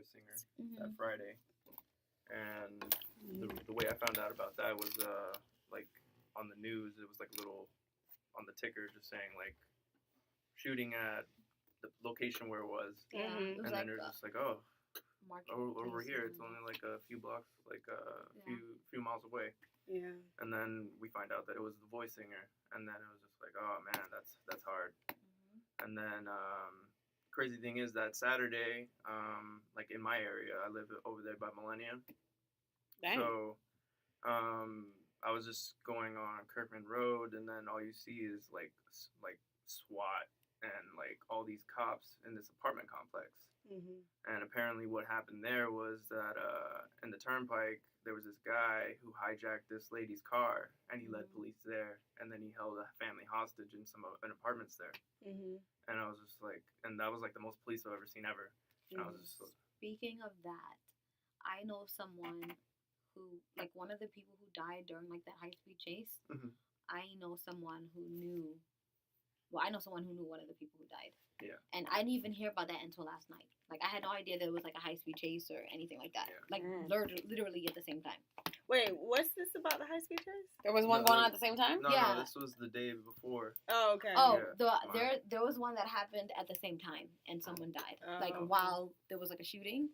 voice singer that Friday. And the way I found out about that was like on the news. It was like a little on the ticker just saying like shooting at the location where it was. Yeah, it was And then they're just like, oh, over here it's only like a few blocks, like a few miles away. Yeah. And then we find out that it was the voice singer, and then it was just like, oh man, that's hard. And then crazy thing is that Saturday, like in my area, I live over there by Millennium. Dang. So I was just going on Kirkman Road, and then all you see is like SWAT and like all these cops in this apartment complex. And apparently what happened there was that in the turnpike, there was this guy who hijacked this lady's car, and he led police there, and then he held a family hostage in in apartments there. And I was just like, and that was like the most police I've ever seen ever. And I was just like, speaking of that, I know someone who, like one of the people who died during like that high-speed chase, I know someone who knew, well, I know someone who knew one of the people who died. Yeah. And I didn't even hear about that until last night. Like, I had no idea that it was like a high-speed chase or anything like that. Yeah. Like, literally at the same time. Wait, what's this about the high-speed chase? There was one going on at the same time? No, yeah. No, this was the day before. Oh, okay. Oh, yeah. There was one that happened at the same time, and someone died. Like, while there was, like, a shooting.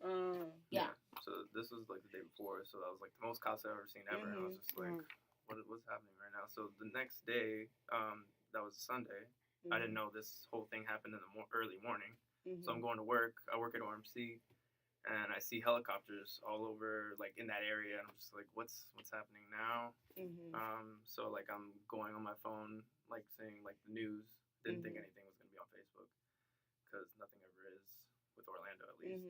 Yeah. So this was, like, the day before, so that was, like, the most cops I've ever seen ever. And I was just like, what's happening right now? So the next day, that was a Sunday, I didn't know this whole thing happened in the early morning. So I'm going to work. I work at OMC, and I see helicopters all over, like, in that area. And I'm just like, what's happening now? So, like, I'm going on my phone, like, seeing, like, the news. Didn't think anything was going to be on Facebook, because nothing ever is with Orlando, at least.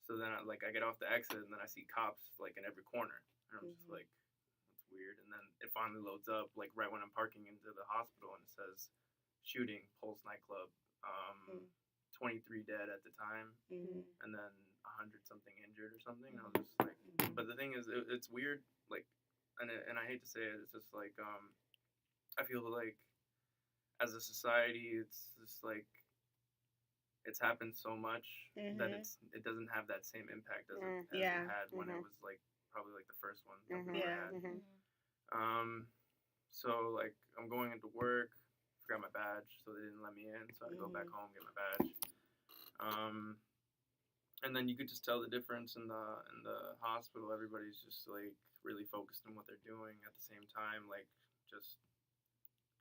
So then, I get off the exit, and then I see cops, like, in every corner. And I'm just like, that's weird. And then it finally loads up, like, right when I'm parking into the hospital, and it says, shooting, Pulse nightclub. 23 dead at the time, and then 100-something injured or something. I was just like, but the thing is, it's weird, like, and I hate to say it, it's just like, I feel like, as a society, it's just like, it's happened so much that it doesn't have that same impact as it had when it was, like, probably, like, the first one that we had. So, like, I'm going into work, forgot my badge, so they didn't let me in, so I had to go back home, get my badge. And then you could just tell the difference in the hospital. Everybody's just, like, really focused on what they're doing at the same time, like, just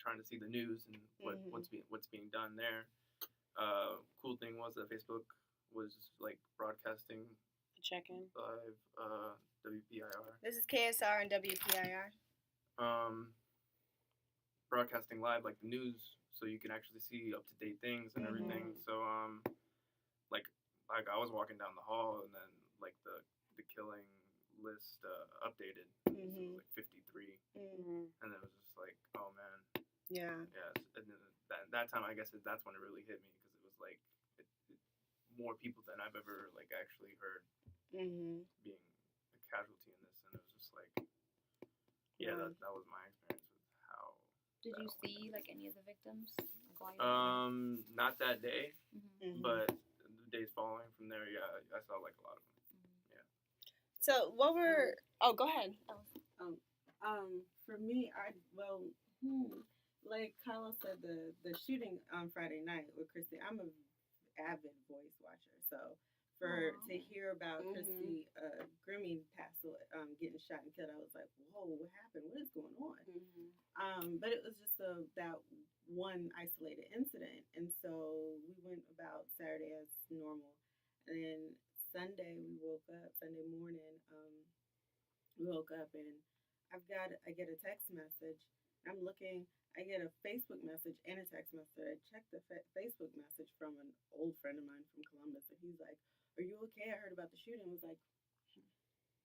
trying to see the news and what's being done there. Cool thing was that Facebook was, like, broadcasting check-in live WPIR. This is KSR and WPIR. Broadcasting live, like, the news, so you can actually see up-to-date things and everything. So, like I was walking down the hall, and then, like, the killing list updated. So it was, like, 53. And it was just like, oh, man. Yeah. Yeah. And then that time, I guess that's when it really hit me, because it was, like, more people than I've ever, like, actually heard being a casualty in this. And it was just like, yeah, that was my experience with how... Did you see, like, any of the victims? Not that day, but the days following from there, yeah, I saw, like, a lot of them. Yeah. So what were? Oh, go ahead. For me, like Carlos said, the shooting on Friday night with Christy, I'm a avid voice watcher, so to hear about Christy Grimmy getting shot and killed, I was like, whoa, what happened? What is going on? But it was just that one isolated incident, and so we went about Saturday as normal, and then Sunday morning, we woke up and I get a text message. I'm looking. I get a Facebook message and a text message. I checked the Facebook message from an old friend of mine from Columbus, and he's like, "Are you okay? I heard about the shooting." I was like,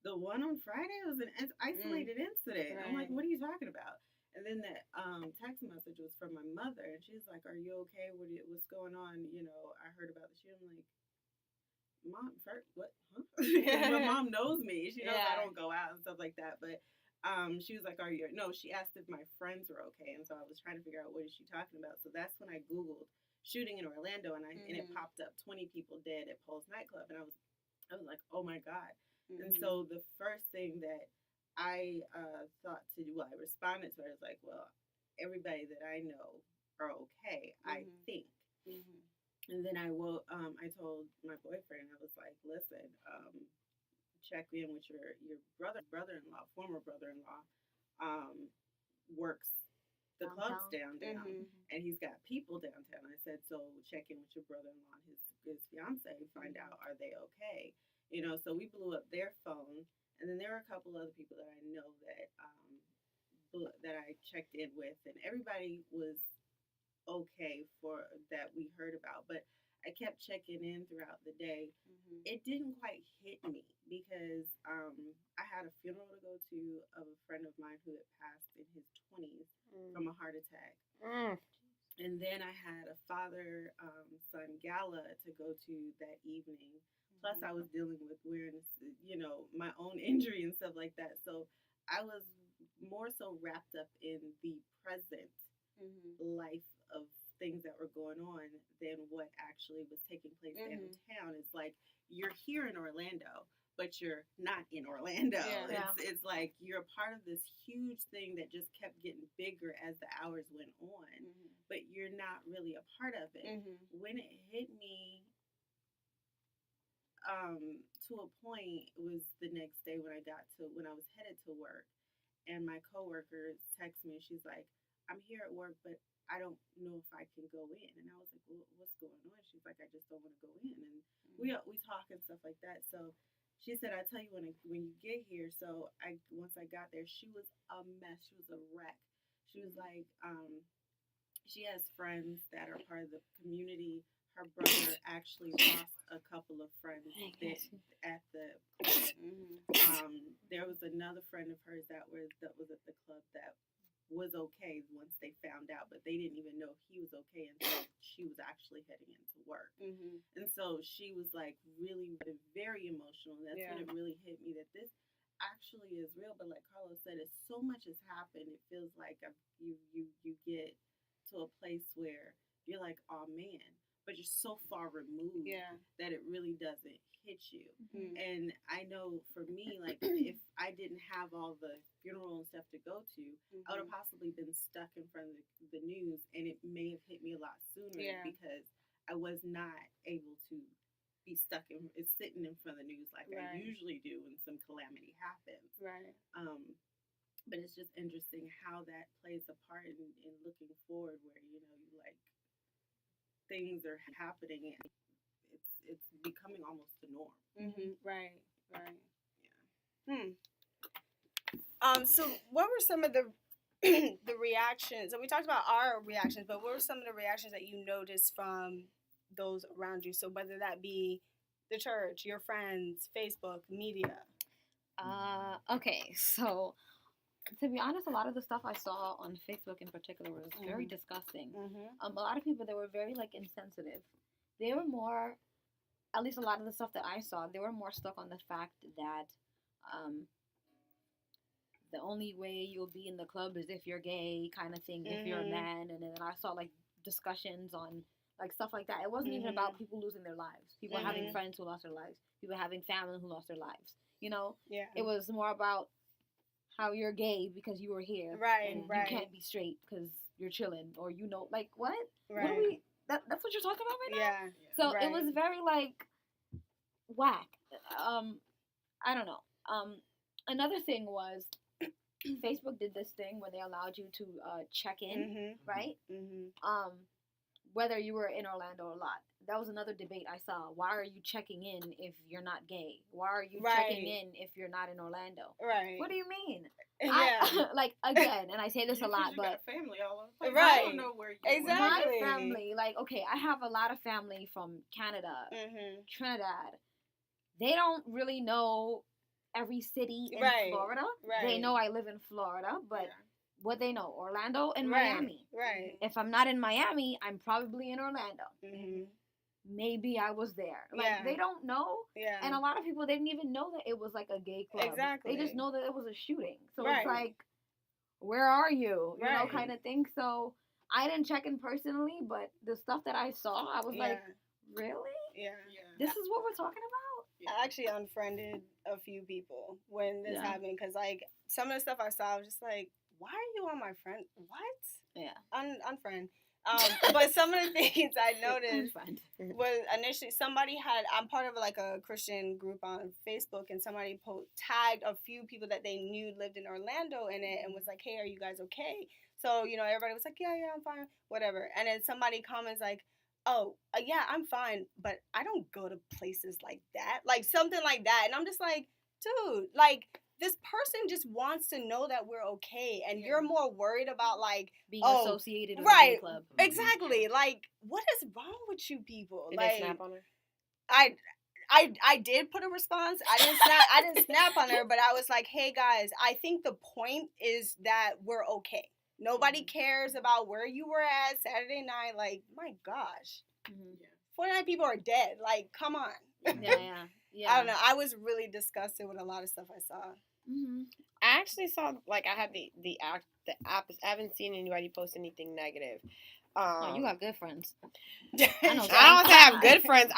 "The one on Friday was an isolated incident." Right. I'm like, "What are you talking about?" And then that text message was from my mother, and she's like, "Are you okay? What's going on? You know, I heard about the shooting." I'm like, "Mom, what? Huh?" My mom knows me. She knows I don't go out and stuff like that. But she was like, "Are you?" No, she asked if my friends were okay, and so I was trying to figure out what is she talking about. So that's when I Googled shooting in Orlando, and it popped up 20 people dead at Pulse nightclub, and I was like, oh my God. And so the first thing that I thought to do, well, I responded to her, I was like, well, everybody that I know are okay, I think. And then I told my boyfriend, I was like, listen, check in with your brother-in-law, former brother-in-law, works the clubs downtown, and he's got people downtown. I said, so check in with your brother-in-law and his fiance, find out, are they okay? You know, so we blew up their phone, and then there were a couple other people that I know that I checked in with, and everybody was okay for that we heard about, but I kept checking in throughout the day. It didn't quite hit me because I had a funeral to go to of a friend of mine who had passed in his 20s from a heart attack. And then I had a father-son gala to go to that evening. Plus, I was dealing with my own injury and stuff like that. So I was more so wrapped up in the present life of things that were going on than what actually was taking place downtown. It's like you're here in Orlando, but you're not in Orlando. Yeah. It's like you're a part of this huge thing that just kept getting bigger as the hours went on, but you're not really a part of it. When it hit me, to a point, it was the next day when I was headed to work, and my coworker texted me and she's like, I'm here at work, but I don't know if I can go in. And I was like, well, what's going on? She's like, I just don't want to go in. And we talk and stuff like that. So she said, I'll tell you when you get here. So once I got there, she was a mess. She was a wreck. She was like, she has friends that are part of the community. Her brother actually lost a couple of friends at the club. There was another friend of hers that was at the club that was okay once they found out, but they didn't even know he was okay until she was actually heading into work. And so she was like really very emotional, and that's when it really hit me that this actually is real. But like Carlos said, it's so much has happened, it feels like you get to a place where you're like, oh man, but you're so far removed that it really doesn't hit you. And I know for me, like if I didn't have all the funeral and stuff to go to, I would have possibly been stuck in front of the news, and it may have hit me a lot sooner because I was not able to be stuck sitting in front of the news like I usually do when some calamity happens. But it's just interesting how that plays a part in looking forward, where you like things are happening and it's becoming almost the norm. Right. So what were some of the the reactions? So we talked about our reactions, but what were some of the reactions that you noticed from those around you? So whether that be the church, your friends, Facebook, media. Okay, so to be honest, a lot of the stuff I saw on Facebook in particular was very disgusting. A lot of people, they were very insensitive. They were more, at least a lot of the stuff that I saw, they were more stuck on the fact that the only way you'll be in the club is if you're gay, kind of thing, if you're a man. And then I saw discussions on stuff like that. It wasn't even about people losing their lives, people having friends who lost their lives, people having family who lost their lives. It was more about how you're gay because you were here, and you can't be straight because you're chilling, or what? What are we? That's what you're talking about right now. So it was very whack. I don't know. Another thing was Facebook did this thing where they allowed you to check in, right? Whether you were in Orlando or not. That was another debate I saw. Why are you checking in if you're not gay? Why are you checking in if you're not in Orlando? What do you mean? Again, and I say this a lot, but got family all over the place. Right. I don't know where you Exactly. My family, I have a lot of family from Canada, Trinidad. They don't really know every city in Florida. They know I live in Florida, but what they know, Orlando and Miami. If I'm not in Miami, I'm probably in Orlando. Maybe I was there. They don't know. And a lot of people, they didn't even know that it was a gay club. They just know that it was a shooting. So it's where are you? You know, kind of thing. So I didn't check in personally, but the stuff that I saw, I was like, really? Yeah. This is what we're talking about? I actually unfriended a few people when this happened because, like, some of the stuff I saw, I was just like, why are you on my friend? What? Yeah. Unfriend. But some of the things I noticed was initially I'm part of like a Christian group on Facebook, and somebody tagged a few people that they knew lived in Orlando in it and was like, hey, are you guys okay? So, everybody was like, yeah, I'm fine, whatever. And then somebody comments like, oh, yeah, I'm fine, but I don't go to places like that. Like something like that. And I'm just like, dude, like, this person just wants to know that we're okay, and you're more worried about like being associated with right, the club. Exactly. Like, what is wrong with you people? Did like, they snap on her? I did put a response. I didn't snap on her, but I was like, hey guys, I think the point is that we're okay. Nobody cares about where you were at Saturday night. Like, my gosh. 49 people are dead. Like, come on. Yeah. I don't know. I was really disgusted with a lot of stuff I saw. I actually saw, like, I had the app. I haven't seen anybody post anything negative. You got good friends. I don't say I have good friends.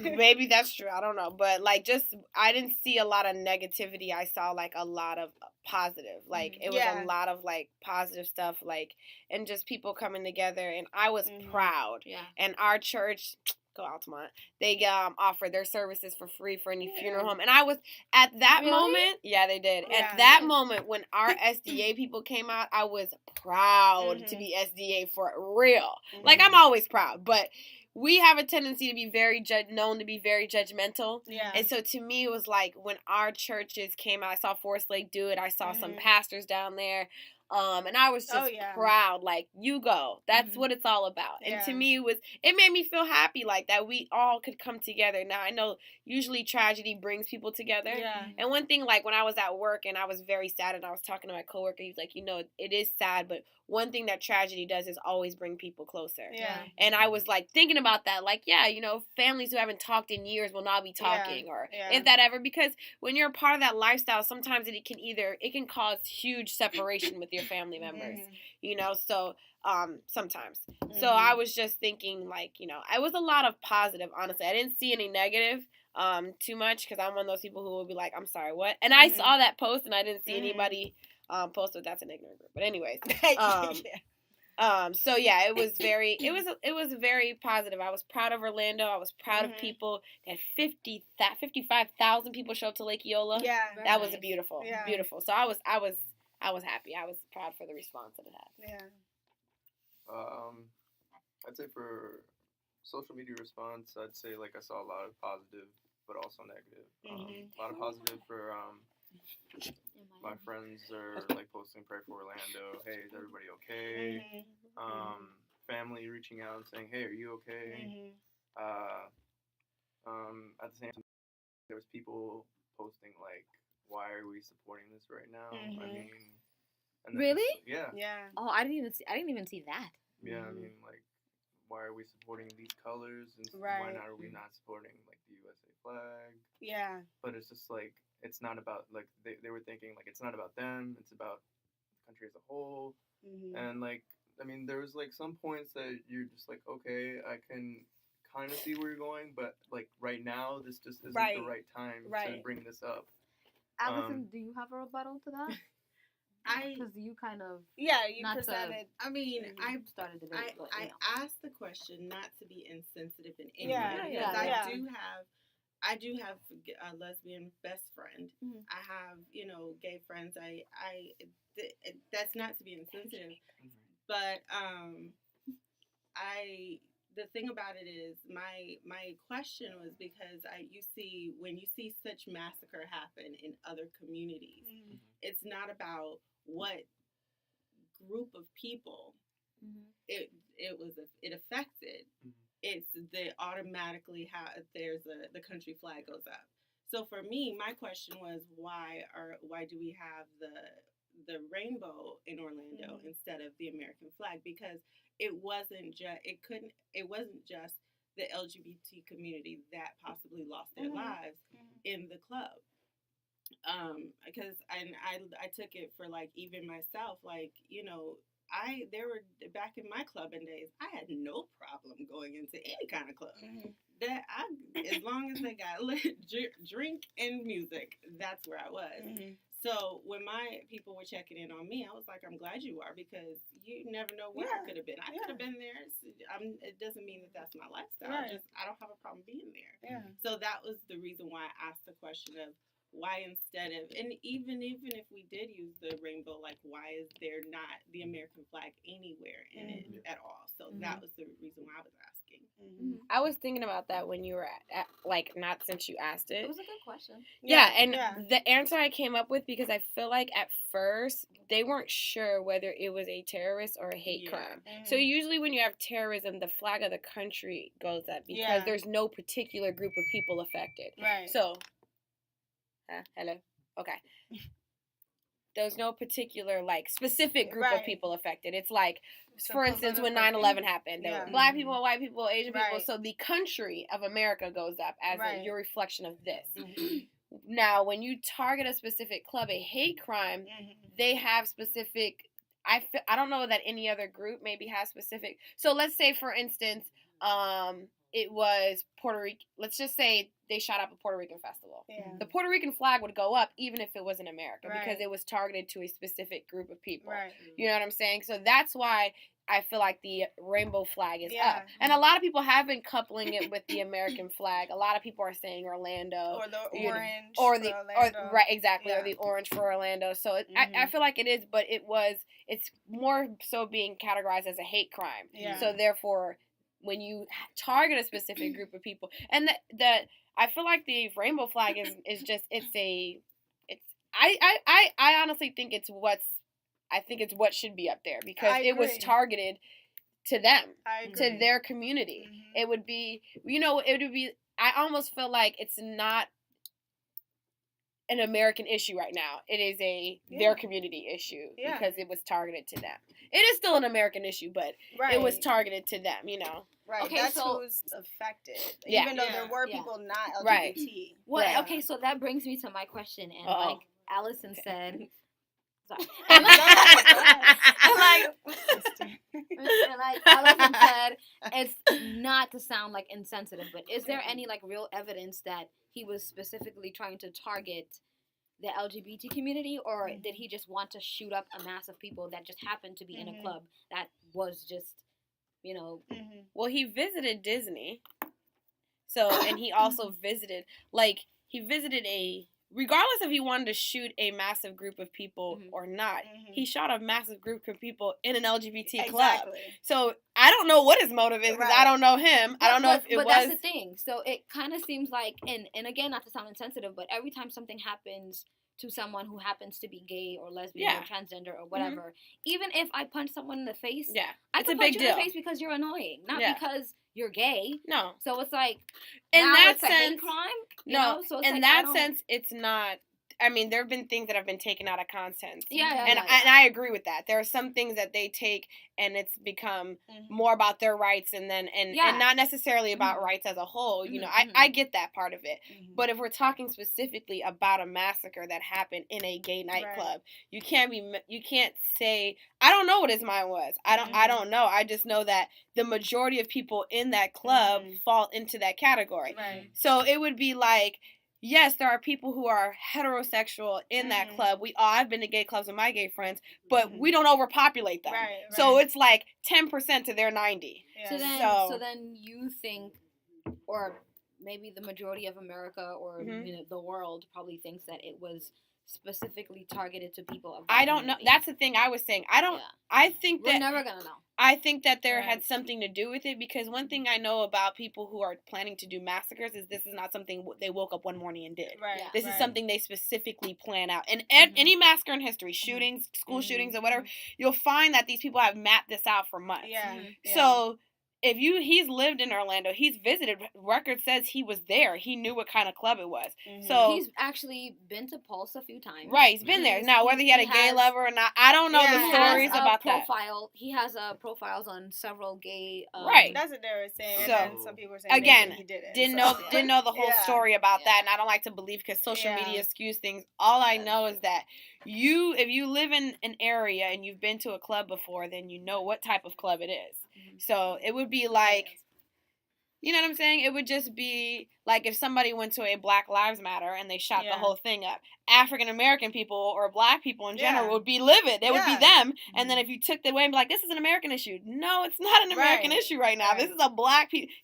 Maybe that's true. I don't know. But, like, I didn't see a lot of negativity. I saw, like, a lot of positive. Like, it was a lot of, like, positive stuff. Like, and just people coming together. And I was proud. Yeah. And our church, go Altamont, they offered their services for free for any funeral home. And I was, at that moment, yeah, they did. At that moment, when our SDA people came out, I was proud to be SDA for real. Like, I'm always proud. But we have a tendency to be known to be very judgmental. Yeah. And so to me, it was like when our churches came out, I saw Forest Lake do it. I saw some pastors down there. And I was just proud, like, you go. That's what it's all about. And to me, it made me feel happy, like, that we all could come together. Now, I know usually tragedy brings people together. Yeah. And one thing, like, when I was at work and I was very sad and I was talking to my coworker, he was like, it is sad, but one thing that tragedy does is always bring people closer. Yeah. And I was, like, thinking about that, like, families who haven't talked in years will now be talking, or if that ever, because when you're a part of that lifestyle, sometimes it can cause huge separation with your family members, so sometimes. So I was just thinking, like, it was a lot of positive, honestly. I didn't see any negative too much, because I'm one of those people who will be like, I'm sorry, what? And I saw that post and I didn't see anybody post it. That's an ignorant group, but anyways. So yeah, it was very positive. I was proud of Orlando. I was proud of people. That 55,000 people showed up to Lake Eola. Yeah, that was beautiful. So I was happy. I was proud for the response that it had. Yeah. I'd say for social media response, I'd say, like, I saw a lot of positive, but also negative. A lot of positive for my friends are, like, posting pray for Orlando. Hey, is everybody okay? Family reaching out and saying, hey, are you okay? At the same time, there was people posting, like, why are we supporting this right now? I mean, really? Yeah. Oh, I didn't even see that. Yeah, I mean, like, why are we supporting these colors, and why are we not supporting, like, the USA flag? Yeah. But it's just, like, it's not about, like, they were thinking, like, it's not about them, it's about the country as a whole. And, like, I mean, there was, like, some points that you're just like, okay, I can kind of see where you're going, but, like, right now, this just isn't the right time to bring this up. Allison, do you have a rebuttal to that? Because you kind of you presented. I mean, I started the debate. I asked the question not to be insensitive in any way. I do have a lesbian best friend. I have gay friends. That's not to be insensitive, but the thing about it is my question was because when you see such massacre happen in other communities, it's not about what group of people it affected. It's automatically how the country flag goes up. So for me, my question was why do we have the rainbow in Orlando instead of the American flag? Because it wasn't just the LGBT community that possibly lost their lives in the club. Because I took it for, like, even myself, like, there were back in my clubbing days, I had no problem going into any kind of club. That as long as they got drink and music, that's where I was. So when my people were checking in on me, I was like, I'm glad you are, because you never know where I could have been. I could have been there. It doesn't mean that that's my lifestyle. I don't have a problem being there. So that was the reason why I asked the question of why instead of, and even if we did use the rainbow, like why is there not the American flag anywhere in it at all? So that was the reason why I was asking. I was thinking about that when you were at like, not since you asked it. It was a good question. The answer I came up with, because I feel like at first they weren't sure whether it was a terrorist or a hate crime. So usually when you have terrorism, the flag of the country goes up because there's no particular group of people affected. Right. So, hello. Okay. There's no particular, like, specific group of people affected. It's like, for instance, when 9/11 happened, there were black people, white people, Asian people. So the country of America goes up as your reflection of this. Now, when you target a specific club, a hate crime, they have specific, I don't know that any other group maybe has specific. So let's say, for instance, it was Puerto Rico. Let's just say they shot up a Puerto Rican festival. The Puerto Rican flag would go up even if it was in America because it was targeted to a specific group of people. You know what I'm saying? So that's why I feel like the rainbow flag is up. And a lot of people have been coupling it with the American flag. A lot of people are saying Orlando. Or the orange or for Orlando. Right, exactly. Or the orange for Orlando. So I feel like it is, but it's more so being categorized as a hate crime. So therefore, when you target a specific group of people, and that I feel like the rainbow flag is just I honestly think it's what should be up there because it was targeted to them, to their community. It would be, I almost feel like it's not an American issue right now. It is their community issue because it was targeted to them. It is still an American issue, but it was targeted to them, Right, okay, that's who's affected. Even though there were people not LGBT. Right. Well, okay, so that brings me to my question. And like Allison said... Sorry. and like Allison said, it's not to sound like insensitive, but is there any like real evidence that he was specifically trying to target the LGBT community, or did he just want to shoot up a mass of people that just happened to be in a club that was just, Well, he visited Disney, so, and he also visited regardless if he wanted to shoot a massive group of people or not, he shot a massive group of people in an LGBT club. So I don't know what his motive is because I don't know him. I don't know if it was. But that's the thing. So it kind of seems like, and again, not to sound insensitive, but every time something happens to someone who happens to be gay or lesbian or transgender or whatever, even if I punch someone in the face, I can punch you in the face because you're annoying, not because you're gay. No. So it's like, in now that it's a hate crime? No. So it's in that sense, it's not. I mean, there have been things that have been taken out of context. And I agree with that. There are some things that they take and it's become more about their rights and not necessarily about rights as a whole. I get that part of it. But if we're talking specifically about a massacre that happened in a gay nightclub, you can't say, I don't know what his mind was. I don't know. I just know that the majority of people in that club fall into that category. So it would be like, yes, there are people who are heterosexual in that club. I've been to gay clubs with my gay friends, but we don't overpopulate them. So it's like 10% to their 90. So then you think, or maybe the majority of America or the world probably thinks that it was specifically targeted to people of that I don't know. That's the thing I was saying. I think that we're never gonna know. I think that there had something to do with it because one thing I know about people who are planning to do massacres is this is not something they woke up one morning and did. This is something they specifically plan out. And any massacre in history, shootings, school shootings or whatever, you'll find that these people have mapped this out for months. So he's lived in Orlando, he's visited. Record says he was there. He knew what kind of club it was. Mm-hmm. So he's actually been to Pulse a few times. Right, he's been there. Now, whether he had a gay lover or not, I don't know the stories about that. He has profiles on several gay. Right, that's what they were saying. So, and some people were saying again, he didn't. didn't know the whole story about that, and I don't like to believe because social media skews things. All I know is that if you live in an area and you've been to a club before, then you know what type of club it is. Mm-hmm. So it would be like, you know what I'm saying? It would just be like if somebody went to a Black Lives Matter and they shot the whole thing up. African American people or black people in general would be livid. It would be them. And then if you took that away and be like, this is an American issue. No, it's not an American issue right now. This is a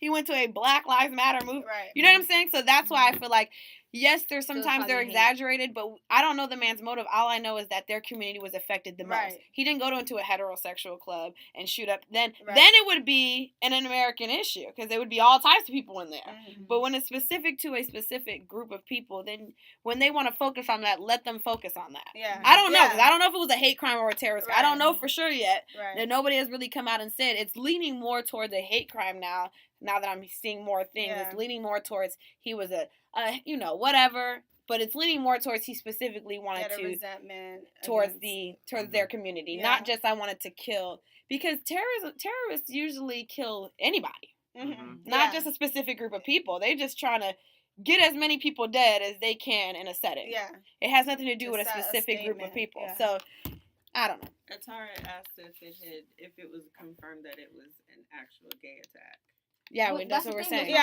he went to a Black Lives Matter movement. Right. You know what I'm saying? So that's why I feel like, yes, sometimes they're exaggerated, but I don't know the man's motive. All I know is that their community was affected the most. He didn't go into a heterosexual club and shoot up. Then it would be an American issue because there would be all types of people in there. Mm-hmm. But when it's specific to a specific group of people, then when they want to focus on that, let them focus on that. Yeah. I don't know because I don't know if it was a hate crime or a terrorist crime. I don't know for sure yet. Right. Nobody has really come out and said. It's leaning more towards a hate crime now. Now that I'm seeing more things, it's leaning more towards he was whatever. But it's leaning more towards he specifically wanted to resentment towards their community, not just I wanted to kill, because terrorists usually kill anybody, not just a specific group of people. They're just trying to get as many people dead as they can in a setting. Yeah, it has nothing to do with a specific group of people. Yeah. So I don't know. Atara asked if it was confirmed that it was an actual gay attack. Yeah, that's what we're saying.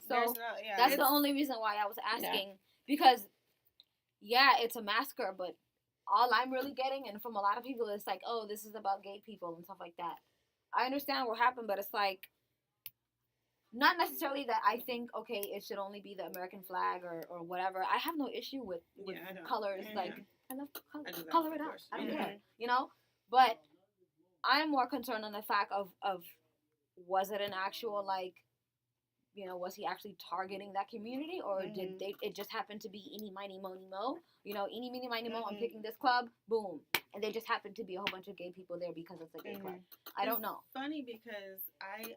So that's the only reason why I was asking, because, it's a massacre, but all I'm really getting, and from a lot of people, it's like, oh, this is about gay people and stuff like that. I understand what happened, but it's like, not necessarily that I think, okay, it should only be the American flag or whatever. I have no issue with colors. Mm-hmm. Like, I love color it out. I don't care, But I'm more concerned on the fact of was it an actual, was he actually targeting that community, or did it just happen to be eeny, miny, mony, mo? Eeny, meeny, miny, mo, I'm picking this club, boom. And there just happened to be a whole bunch of gay people there because it's a gay club. I don't know. It's funny because I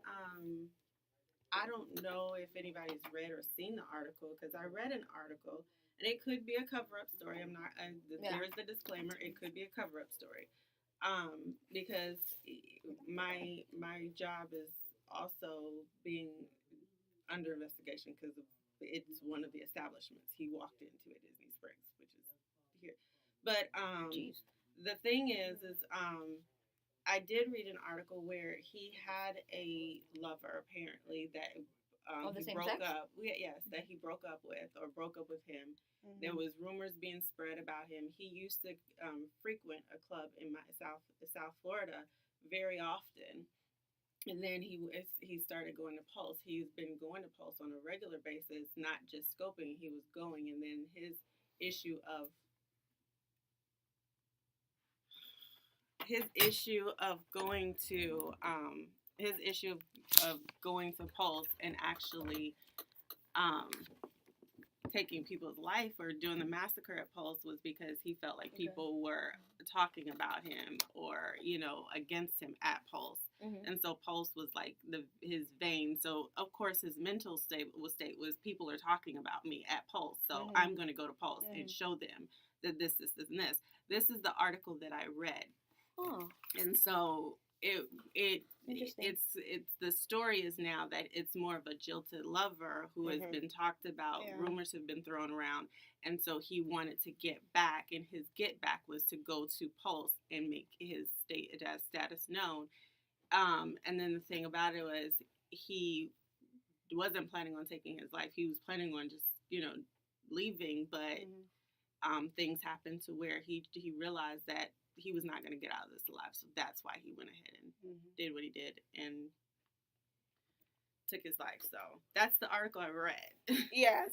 don't know if anybody's read or seen the article, because I read an article, and it could be a cover-up story. There's the disclaimer, it could be a cover-up story. Because my job is also being under investigation because it's one of the establishments he walked into at Disney Springs, which is here. But the thing is I did read an article where he had a lover apparently that he broke up. Yes, that he broke up with him. Mm-hmm. There was rumors being spread about him. He used to frequent a club in South Florida very often, and then he started going to Pulse. He's been going to Pulse on a regular basis, not just scoping. He was going, and then his issue of going to Pulse and actually taking people's life or doing the massacre at Pulse was because he felt like people were talking about him or against him at Pulse. And so Pulse was like his vein. So of course his mental state was people are talking about me at Pulse, so I'm going to go to Pulse and show them that this and this. This is the article that I read. Oh. And so it's the story is now that it's more of a jilted lover who has been talked about. Rumors have been thrown around, and so he wanted to get back, and his get back was to go to Pulse and make his status known. And then the thing about it was he wasn't planning on taking his life. He was planning on just leaving, but things happened to where he realized that he was not going to get out of this alive, so that's why he went ahead and did what he did and took his life. So that's the article I read.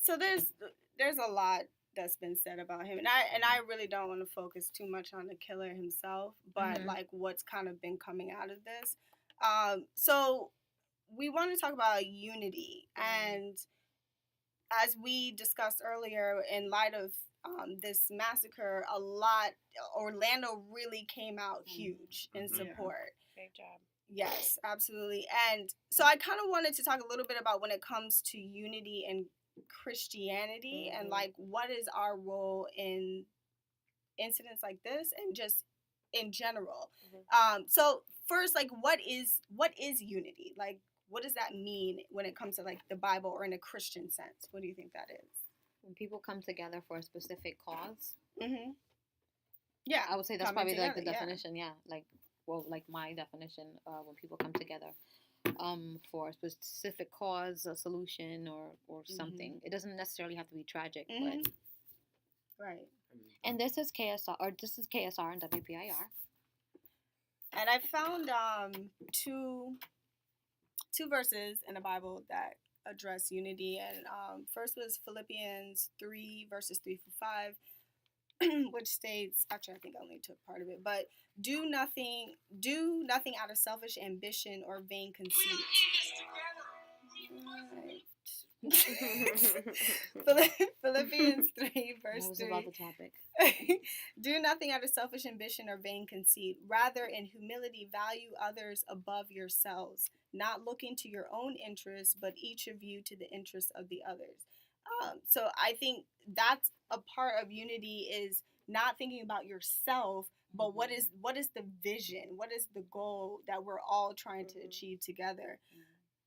So there's a lot that's been said about him, and I really don't want to focus too much on the killer himself, but like what's kind of been coming out of this. So we want to talk about unity, and as we discussed earlier, in light of this massacre, Orlando really came out huge in support. Great job. Yes, absolutely. And so I kind of wanted to talk a little bit about when it comes to unity and Christianity and like what is our role in incidents like this and just in general. So first, like what is unity? Like what does that mean when it comes to like the Bible or in a Christian sense? What do you think that is? When people come together for a specific cause. Yeah, I would say that's probably together, like the definition. Yeah, like like my definition. When people come together for a specific cause, a solution, or something. It doesn't necessarily have to be tragic, but right. And this is KSR, or this is KSR and WPIR. And I found two verses in the Bible that address unity, and first was Philippians 3 verses 3 through 5. Which states, actually I think I only took part of it, but do nothing out of selfish ambition or vain conceit. Philippians 3 verse 3. That was about the topic. Do nothing out of selfish ambition or vain conceit. Rather, in humility, value others above yourselves, not looking to your own interests, but each of you to the interests of the others. So I think that's a part of unity, is not thinking about yourself, but what is the vision? What is the goal that we're all trying to achieve together?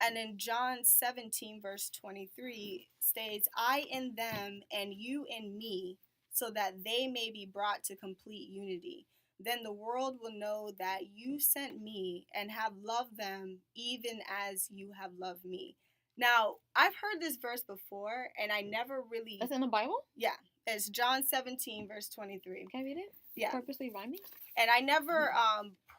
And in John 17 verse 23 states, I in them and you in me, so that they may be brought to complete unity. Then the world will know that you sent me and have loved them even as you have loved me. Now, I've heard this verse before, and I never really... That's in the Bible? Yeah. It's John 17, verse 23. Can I read it? Yeah. Purposely rhyming? And I never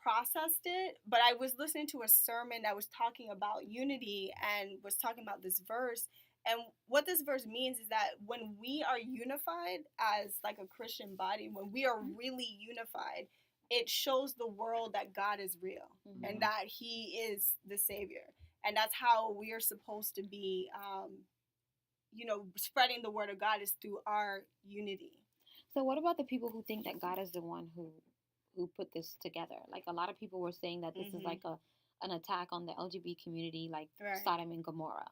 processed it, but I was listening to a sermon that was talking about unity and was talking about this verse. And what this verse means is that when we are unified as like a Christian body, when we are really unified, it shows the world that God is real and that he is the Savior. And that's how we are supposed to be, spreading the word of God is through our unity. So what about the people who think that God is the one who put this together? Like a lot of people were saying that this is like an attack on the LGBT community, like Sodom and Gomorrah.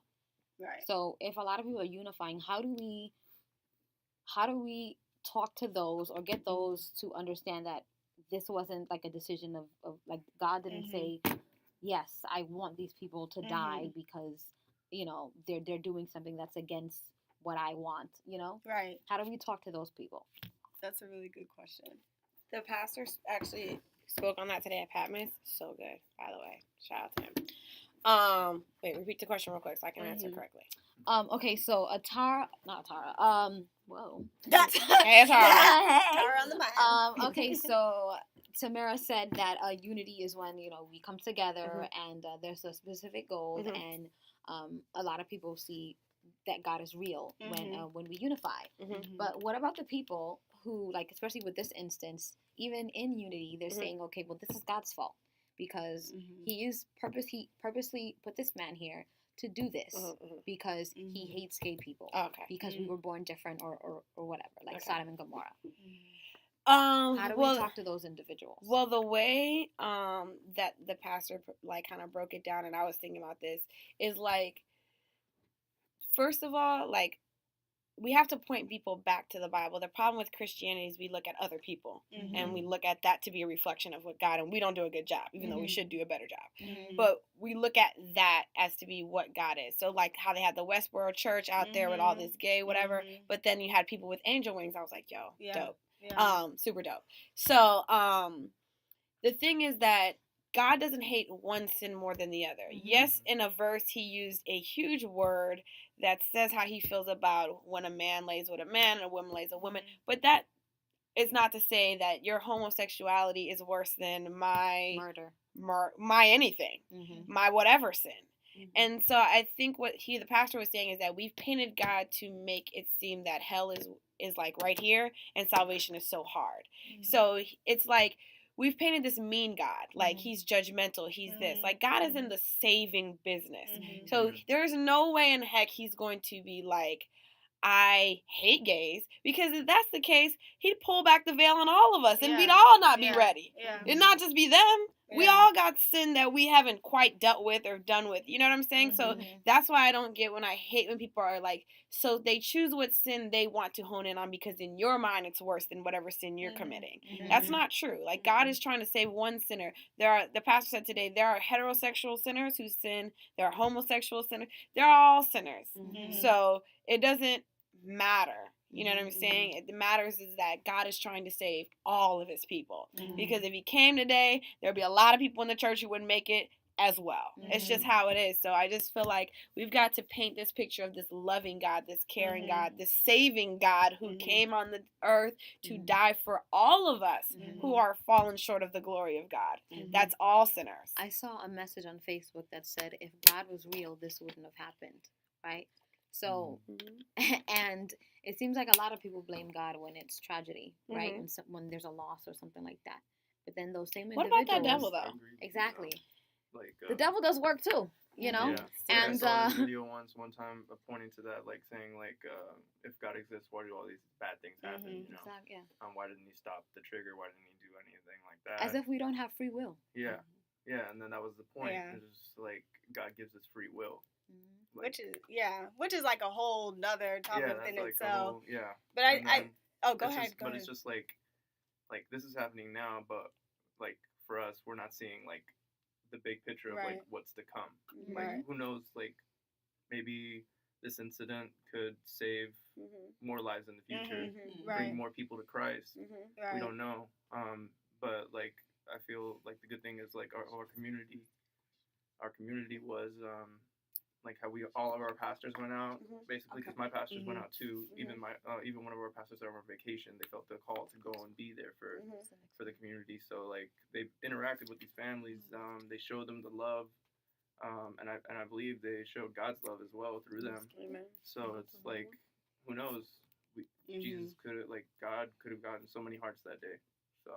Right. So if a lot of people are unifying, how do we talk to those or get those to understand that this wasn't like a decision of like God didn't say, yes, I want these people to die because, they're doing something that's against what I want, Right. How do we talk to those people? That's a really good question. The pastor actually spoke on that today at Patmos. So good, by the way. Shout out to him. Wait, repeat the question real quick so I can answer correctly. Okay, so whoa. Hey, Tara. Tara on the mic. Okay, so Tamara said that unity is when, we come together and there's a specific goal and a lot of people see that God is real when we unify. But what about the people who, like, especially with this instance, even in unity, they're saying, okay, well, this is God's fault because he purposely put this man here to do this because he hates gay people. Because we were born different or whatever, like Sodom and Gomorrah. How do we talk to those individuals? Well, the way that the pastor like kind of broke it down, and I was thinking about this, is like, first of all, like, we have to point people back to the Bible. The problem with Christianity is we look at other people and we look at that to be a reflection of what God, and we don't do a good job, even though we should do a better job. But we look at that as to be what God is. So like how they had the Westboro Church out there with all this gay, whatever, but then you had people with angel wings. I was like, yo, dope. Yeah. Super dope. So the thing is that God doesn't hate one sin more than the other. Yes, in a verse, he used a huge word that says how he feels about when a man lays with a man and a woman lays with a woman. But that is not to say that your homosexuality is worse than my murder, my anything, my whatever sin. And so I think what the pastor was saying is that we've painted God to make it seem that hell is like right here and salvation is so hard. So it's like, we've painted this mean God, like he's judgmental, he's this. Like God is in the saving business. So there's no way in heck he's going to be like, I hate gays, because if that's the case, he'd pull back the veil on all of us and we'd all not be ready. It'd not just be them. We all got sin that we haven't quite dealt with or done with. You know what I'm saying? So that's why I don't get when I hate when people are like, so they choose what sin they want to hone in on because in your mind it's worse than whatever sin you're committing. That's not true. Like, God is trying to save one sinner. The pastor said today, there are heterosexual sinners who sin. There are homosexual sinners. They're all sinners. So it doesn't matter. You know what I'm saying? It matters is that God is trying to save all of his people. Because if he came today, there'd be a lot of people in the church who wouldn't make it as well. It's just how it is. So I just feel like we've got to paint this picture of this loving God, this caring God, this saving God who came on the earth to die for all of us who are fallen short of the glory of God. That's all sinners. I saw a message on Facebook that said, if God was real, this wouldn't have happened, right? So, and it seems like a lot of people blame God when it's tragedy, right? When there's a loss or something like that. But then those same individuals... What about that devil, though? Exactly. The devil does work, too, you know? Yeah. And I saw a video one time pointing to that, like, saying, like, if God exists, why do all these bad things happen, you know? Exactly, why didn't he stop the trigger? Why didn't he do anything like that? As if we don't have free will. Yeah. Yeah, and then that was the point. It's just, like, God gives us free will. Like, which is like a whole nother topic in like itself. But go ahead. But it's just like this is happening now, but like for us, we're not seeing like the big picture of like what's to come. Like who knows? Like maybe this incident could save more lives in the future, bring more people to Christ. We don't know. But like I feel like the good thing is like our community was. Like how all of our pastors went out, basically, because my pastors went out too. Even one of our pastors that were on vacation, they felt the call to go and be there for the community. So like they interacted with these families, they showed them the love, and I believe they showed God's love as well through them. So it's like, who knows? Jesus God could have gotten so many hearts that day. So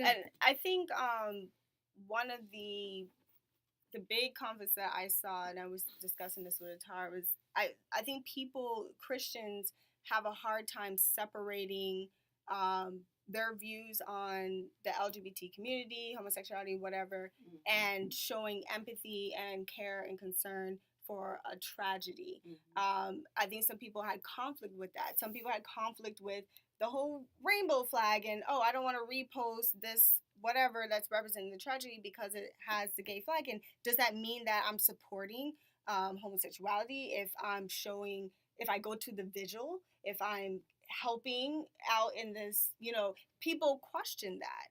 and I think one of the big conflicts that I saw, and I was discussing this with Atara, was I think Christians have a hard time separating their views on the LGBT community, homosexuality, whatever, and showing empathy and care and concern for a tragedy. I think some people had conflict with that. Some people had conflict with the whole rainbow flag and, I don't want to repost this whatever that's representing the tragedy because it has the gay flag. And does that mean that I'm supporting homosexuality if I go to the vigil, if I'm helping out in this, people question that.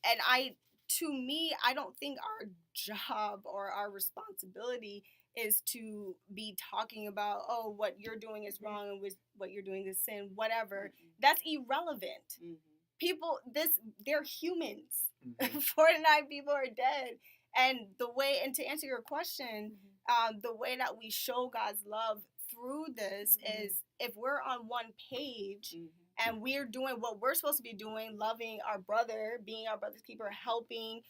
And to me, I don't think our job or our responsibility is to be talking about, what you're doing is wrong and what you're doing is sin, whatever. That's irrelevant. People, they're humans. 49 people are dead. And to answer your question, the way that we show God's love through this is if we're on one page and we're doing what we're supposed to be doing, loving our brother, being our brother's keeper, helping,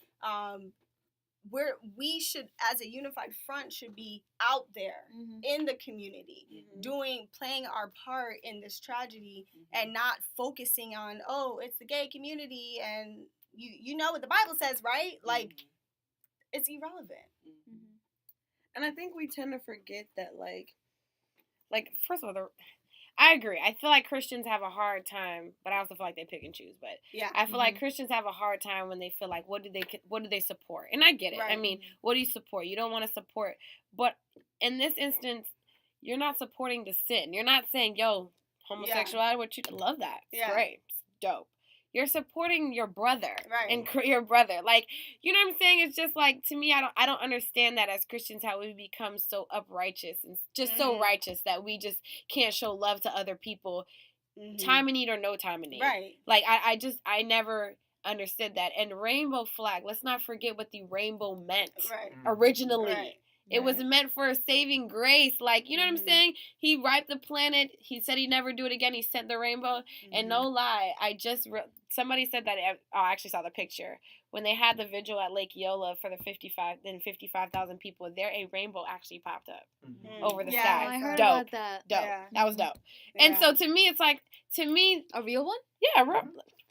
we should, as a unified front, should be out there in the community, playing our part in this tragedy, and not focusing on, it's the gay community, and you know what the Bible says, right? Like, it's irrelevant. And I think we tend to forget that, like first of all, I agree. I feel like Christians have a hard time, but I also feel like they pick and choose. But I feel like Christians have a hard time when they feel like, what do they support? And I get it. Right. I mean, what do you support? You don't want to support. But in this instance, you're not supporting the sin. You're not saying, homosexuality, what you love that. It's great. It's dope. You're supporting your brother and your brother. Like, you know what I'm saying? It's just like, to me, I don't understand that as Christians, how we become so uprighteous and just so righteous that we just can't show love to other people, time in need or no time in need. Right. Like, I never understood that. And rainbow flag, let's not forget what the rainbow meant originally. Right. It was meant for a saving grace. Like, you know what I'm saying? He wiped the planet. He said he'd never do it again. He sent the rainbow. And no lie, somebody said that. I actually saw the picture. When they had the vigil at Lake Eola for the 55,000 people, a rainbow actually popped up over the sky. I heard dope. About that. Dope. Yeah. That was dope. Yeah. And so to me, it's like, a real one? Yeah,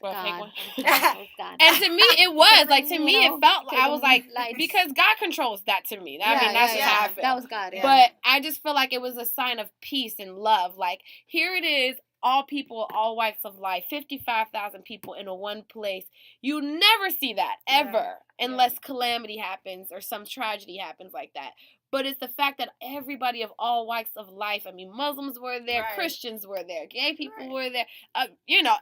Well, fake God. one. It was God. And to me, it was like, to You me, know, it felt like I was like, lights. because God controls that to me. I mean, that's just how I feel. That was God. Yeah. But I just feel like it was a sign of peace and love. Like, here it is, all people, all walks of life, 55,000 people in a one place. You never see that, ever, unless calamity happens or some tragedy happens like that. But it's the fact that everybody of all walks of life, I mean, Muslims were there, Christians were there, gay people were there,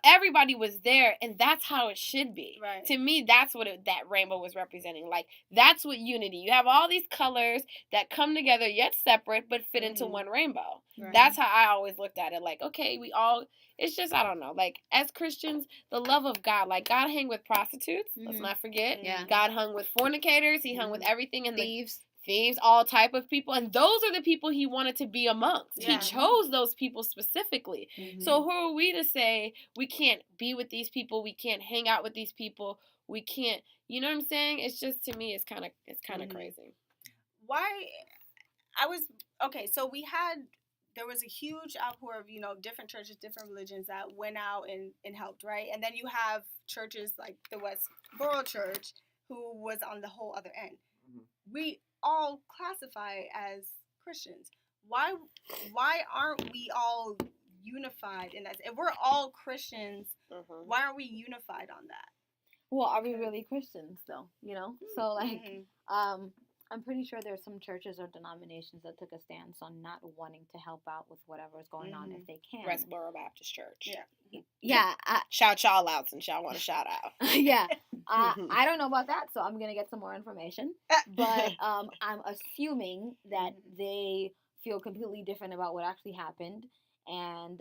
everybody was there, and that's how it should be. Right. To me, that's what that rainbow was representing. Like, that's what unity. You have all these colors that come together, yet separate, but fit into one rainbow. Right. That's how I always looked at it. Like, okay, it's just, I don't know. Like, as Christians, the love of God. Like, God hung with prostitutes. Let's not forget. Yeah. God hung with fornicators. He hung with everything. And thieves, all type of people. And those are the people he wanted to be amongst. Yeah. He chose those people specifically. So who are we to say we can't be with these people? We can't hang out with these people. We can't, you know what I'm saying? It's just, to me, it's kind of crazy. Why? So there was a huge outpour of, different churches, different religions that went out and helped, right? And then you have churches like the Westboro Church, who was on the whole other end. We all classify as Christians. Why aren't we all unified in that? If we're all Christians, why aren't we unified on that? Well, are we really Christians though? So like, I'm pretty sure there's some churches or denominations that took a stance on not wanting to help out with whatever is going on if they can. Westboro Baptist Church. Yeah. Shout y'all out since y'all want to shout out. Yeah. I don't know about that, so I'm gonna get some more information. But I'm assuming that they feel completely different about what actually happened. And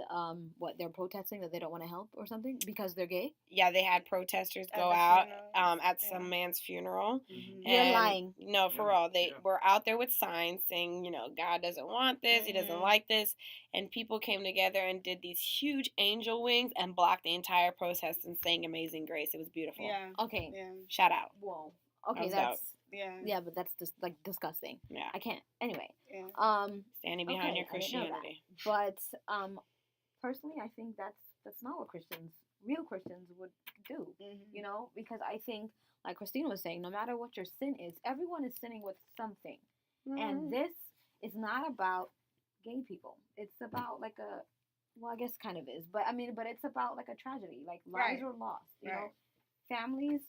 what they're protesting that they don't want to help or something because they're gay. Yeah, they had protesters go out at some man's funeral. You're lying. No, for real. They were out there with signs saying, God doesn't want this. He doesn't like this. And people came together and did these huge angel wings and blocked the entire protest and sang Amazing Grace. It was beautiful. Yeah. Okay. Yeah. Shout out. Whoa. Okay, that's yeah, but that's just like disgusting. Yeah. I can't. Anyway. Yeah. Standing behind your Christianity. But personally, I think that's not what real Christians would do. Because I think, like Christina was saying, no matter what your sin is, everyone is sinning with something, and this is not about gay people. It's about like I guess kind of is, but it's about like a tragedy, like lives are lost. You know, families.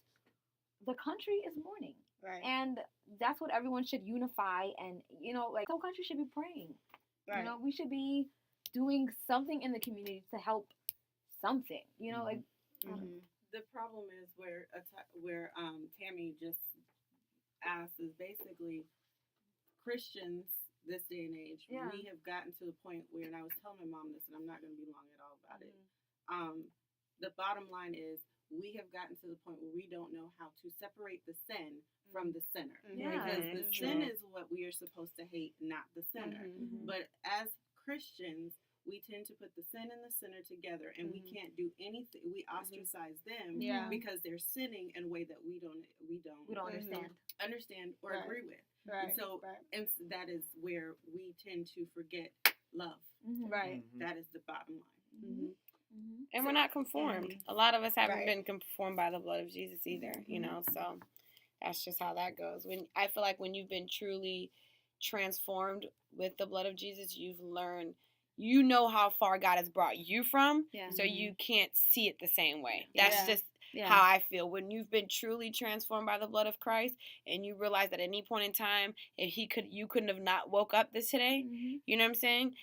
The country is mourning. Right. And that's what everyone should unify, and the whole country should be praying. Right. We should be doing something in the community to help something. The problem is where Tammy just asked is basically Christians this day and age. Yeah. We have gotten to the point where, and I was telling my mom this, and I'm not going to be long at all about it. The bottom line is, we have gotten to the point where we don't know how to separate the sin from the sinner. Yeah, because the sin is what we are supposed to hate, not the sinner. But as Christians, we tend to put the sin and the sinner together, and we can't do anything. We ostracize them because they're sinning in a way that we don't understand or agree with. Right. And so and that is where we tend to forget love. Right. That is the bottom line. And we're not conformed. A lot of us haven't been conformed by the blood of Jesus either, so that's just how that goes. I feel like when you've been truly transformed with the blood of Jesus, you've learned, how far God has brought you from, so you can't see it the same way. That's just how I feel. When you've been truly transformed by the blood of Christ, and you realize that at any point in time, if you couldn't have not woke up this today, you know what I'm saying?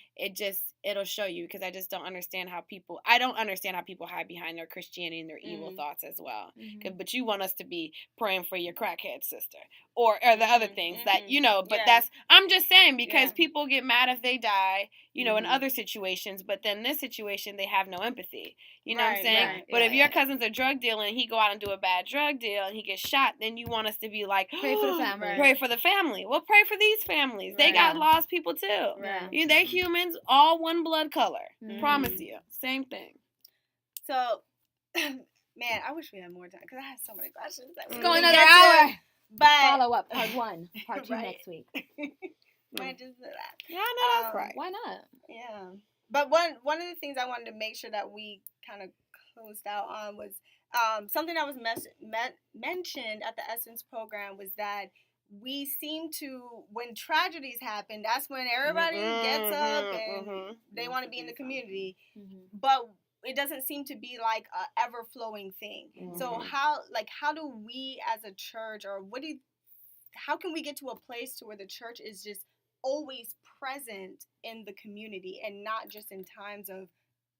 It'll show you, because I just don't understand how people hide behind their Christianity and their evil thoughts as well. But you want us to be praying for your crackhead sister or the other things that, but I'm just saying, because people get mad if they die, in other situations, but then this situation, they have no empathy. You know what I'm saying? Right. But if your cousin's a drug dealer and he go out and do a bad drug deal and he gets shot, then you want us to be like, pray for the family. Pray for the family. Well, pray for these families. They got lost people too. Right. They're humans, all one blood color. Promise you. Same thing. So, man, I wish we had more time, because I have so many questions. Let's go another hour. But follow up, part 1, part 2 next week. Might just do that. Yeah, no, that's right. Why not? Yeah. But one of the things I wanted to make sure that we kind of closed out on was something that was mentioned at the Essence program was that we seem to, when tragedies happen, that's when everybody gets up and they want to be in the community. But it doesn't seem to be like a ever flowing thing. So how do we as a church, or how can we get to a place to where the church is just always present in the community and not just in times of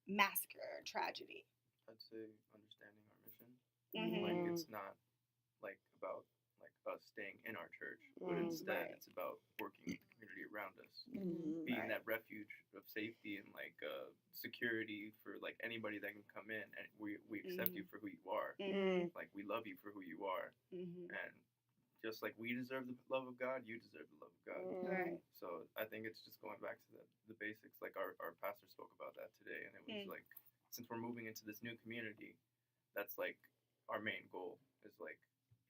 massacre or tragedy? I'd say understanding our mission. Like, it's not like about like us staying in our church, but instead it's about working with the community around us, being that refuge of safety and like security for like anybody that can come in, and we accept you for who you are. Like, we love you for who you are, and just like we deserve the love of God, you deserve the love of God. Right. So I think it's just going back to the basics. Like our pastor spoke about that today, and it was like, since we're moving into this new community, that's like our main goal is like,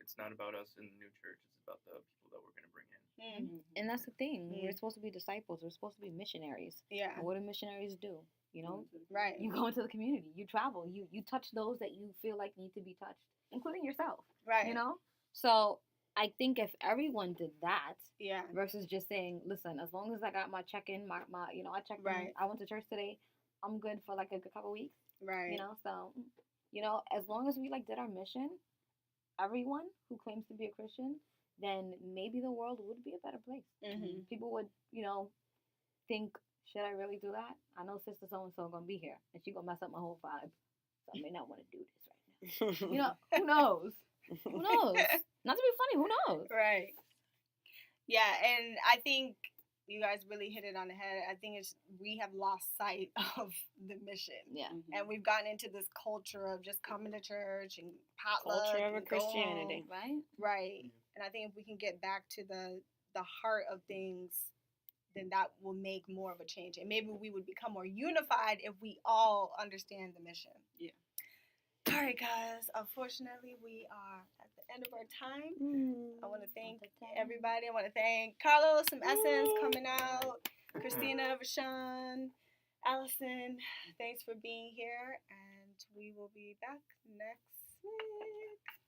it's not about us in the new church, it's about the people that we're going to bring in. And that's the thing. We're supposed to be disciples. We're supposed to be missionaries. Yeah. And what do missionaries do? You know? Right. You go into the community. You travel. You touch those that you feel like need to be touched, including yourself. Right. You know? So I think if everyone did that, versus just saying, listen, as long as I got my check-in, my you know, I checked in, I went to church today, I'm good for like a couple weeks. Right. You know? So, you know, as long as we like did our mission, everyone who claims to be a Christian, then maybe the world would be a better place. People would, you know, think, should I really do that? I know sister so-and-so gonna be here, and she gonna mess up my whole vibe, so I may not want to do this right now. You know, who knows? Who knows? Not to be funny, who knows? Right. Yeah, and I think you guys really hit it on the head. I think we have lost sight of the mission. Yeah. And we've gotten into this culture of just coming to church and potluck. Culture of Christianity. Right? Right. And I think if we can get back to the heart of things, then that will make more of a change. And maybe we would become more unified if we all understand the mission. Yeah. All right, guys. Unfortunately, we are at the end of our time. I want to thank everybody. I want to thank Carlos from Essence coming out, Christina, Rashawn, Allison. Thanks for being here, and we will be back next week.